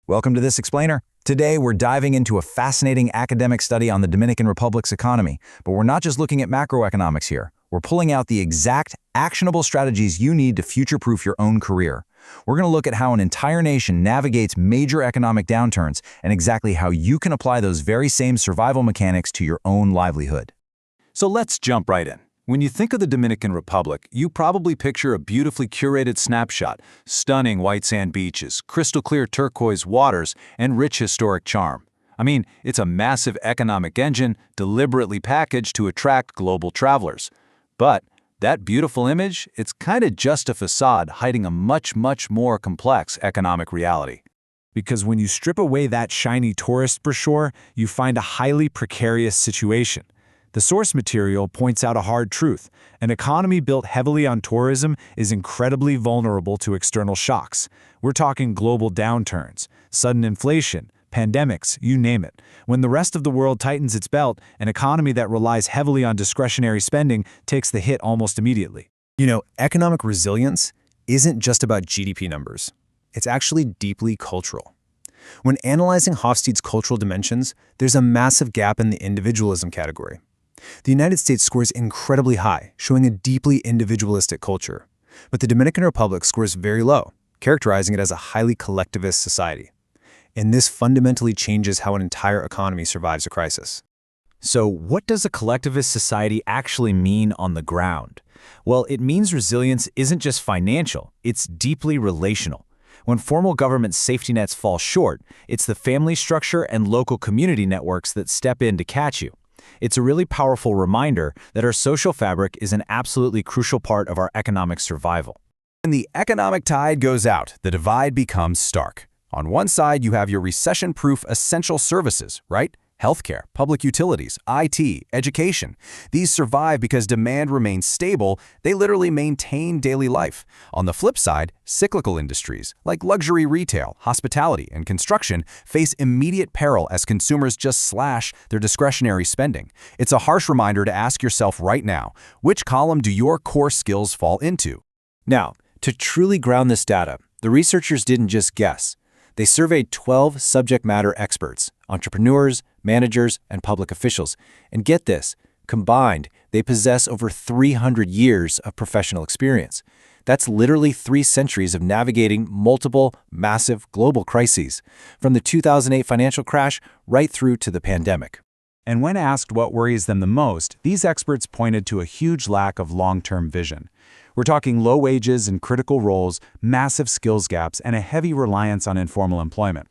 Welcome to This Explainer. Today, we're diving into a fascinating academic study on the Dominican Republic's economy, but we're not just looking at macroeconomics here. We're pulling out the exact, actionable strategies you need to future-proof your own career. We're going to look at how an entire nation navigates major economic downturns and exactly how you can apply those very same survival mechanics to your own livelihood. So let's jump right in. When you think of the Dominican Republic, you probably picture a beautifully curated snapshot, stunning white sand beaches, crystal clear turquoise waters, and rich historic charm. I mean, it's a massive economic engine deliberately packaged to attract global travelers. But that beautiful image, it's kind of just a facade hiding a much more complex economic reality. Because when you strip away that shiny tourist brochure, you find a highly precarious situation. The source material points out a hard truth. An economy built heavily on tourism is incredibly vulnerable to external shocks. We're talking global downturns, sudden inflation, pandemics, you name it. When the rest of the world tightens its belt, an economy that relies heavily on discretionary spending takes the hit almost immediately. Economic resilience isn't just about GDP numbers. It's actually deeply cultural. When analyzing Hofstede's cultural dimensions, there's a massive gap in the individualism category. The United States scores incredibly high, showing a deeply individualistic culture. But the Dominican Republic scores very low, characterizing it as a highly collectivist society. And this fundamentally changes how an entire economy survives a crisis. So what does a collectivist society actually mean on the ground? Well, it means resilience isn't just financial, it's deeply relational. When formal government safety nets fall short, it's the family structure and local community networks that step in to catch you. It's a really powerful reminder that our social fabric is an absolutely crucial part of our economic survival. When the economic tide goes out, the divide becomes stark. On one side, you have your recession-proof essential services, right? Healthcare, public utilities, IT, education. These survive because demand remains stable. They literally maintain daily life. On the flip side, cyclical industries like luxury retail, hospitality, and construction face immediate peril as consumers just slash their discretionary spending. It's a harsh reminder to ask yourself right now, which column do your core skills fall into? Now, to truly ground this data, the researchers didn't just guess. They surveyed 12 subject matter experts, entrepreneurs, managers, and public officials. And get this, combined, they possess over 300 years of professional experience. That's literally 3 centuries of navigating multiple, massive global crises, from the 2008 financial crash right through to the pandemic. And when asked what worries them the most, these experts pointed to a huge lack of long-term vision. We're talking low wages in critical roles, massive skills gaps, and a heavy reliance on informal employment.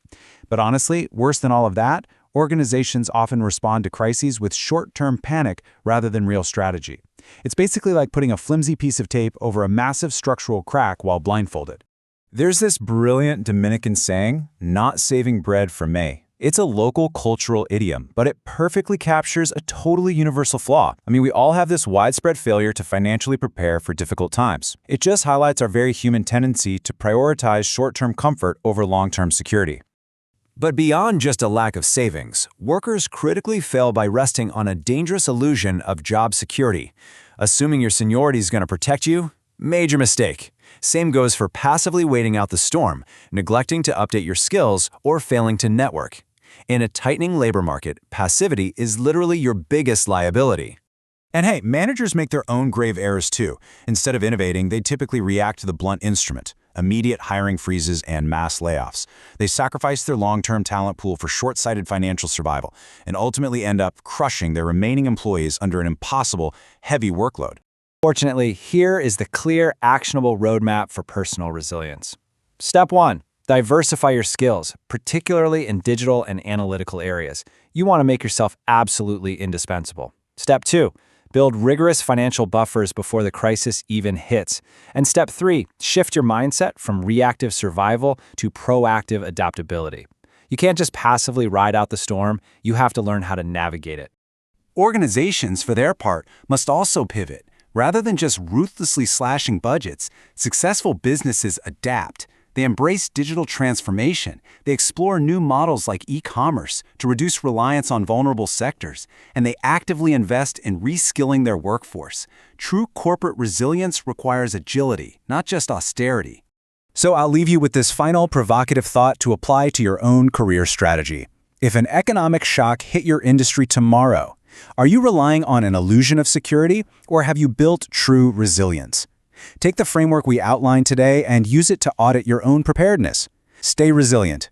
But honestly, worse than all of that, organizations often respond to crises with short-term panic rather than real strategy. It's basically like putting a flimsy piece of tape over a massive structural crack while blindfolded. There's this brilliant Dominican saying, "Not saving bread for May." It's a local cultural idiom, but it perfectly captures a totally universal flaw. We all have this widespread failure to financially prepare for difficult times. It just highlights our very human tendency to prioritize short-term comfort over long-term security. But beyond just a lack of savings, workers critically fail by resting on a dangerous illusion of job security. Assuming your seniority is going to protect you? Major mistake. Same goes for passively waiting out the storm, neglecting to update your skills, or failing to network. In a tightening labor market, passivity is literally your biggest liability. And hey, managers make their own grave errors too. Instead of innovating, they typically react to the blunt instrument: immediate hiring freezes and mass layoffs. They sacrifice their long-term talent pool for short-sighted financial survival and ultimately end up crushing their remaining employees under an impossible, heavy workload. Fortunately, here is the clear, actionable roadmap for personal resilience. Step 1. Diversify your skills, particularly in digital and analytical areas. You want to make yourself absolutely indispensable. Step 2. Build rigorous financial buffers before the crisis even hits. And step 3. Shift your mindset from reactive survival to proactive adaptability. You can't just passively ride out the storm, you have to learn how to navigate it. Organizations, for their part, must also pivot. Rather than just ruthlessly slashing budgets, successful businesses adapt. They embrace digital transformation. They explore new models like e-commerce to reduce reliance on vulnerable sectors, and they actively invest in reskilling their workforce. True corporate resilience requires agility, not just austerity. So I'll leave you with this final provocative thought to apply to your own career strategy. If an economic shock hit your industry tomorrow, are you relying on an illusion of security, or have you built true resilience? Take the framework we outlined today and use it to audit your own preparedness. Stay resilient,